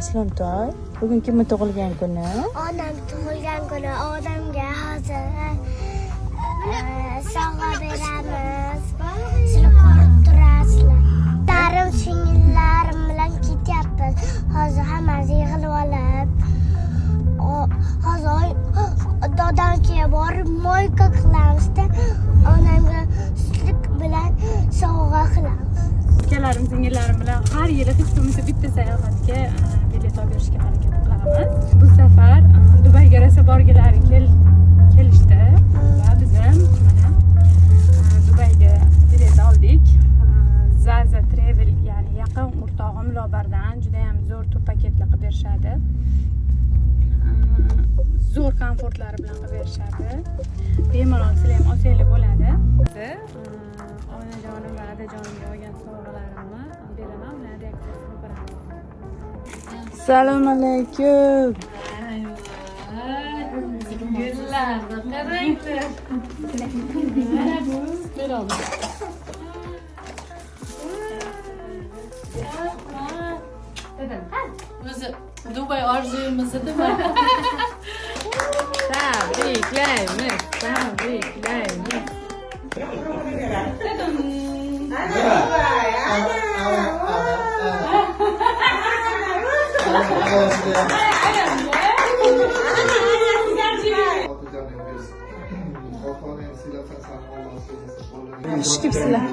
Islomtoy, bugun kimning tug'ilgan kuni? Onam tug'ilgan kuni. Odamga hozir sovg'a beramiz. Sizlar ko'rib turasizlar. Darim singillarim bilan ketyapmiz. Hozir hammasi yig'ilib olib, hozir dodamga borib moyka qilamizda, onamga sutlik bilan sovg'a qilamiz. Ukalarim, singillarim bilan har yili hech bo'lmasa bitta sayohatga bilet olib berishga harakat qilamiz. Bu safar Dubayga rosa borgilari kelishdi va biz ham mana Dubayga bilet oldik. Zaza Travel, ya'ni yaqin o'rtog'im Lobardan juda ham zo'r tur paketlar qilib berishadi. Zo'r komfortlari bilan qilib berishadi. Bemalol sizlar ham olsanglar bo'ladi. Onajonim va adajonimga olgan sovg'alarimni beraman, ular reaksiyasini ko'ramiz. Assalomu alaykum. Gullarni qaranglar. O'zi Dubay orzuyimiz edimi? Tabriklaymiz, tabriklaymiz. Xush kelibsizlar.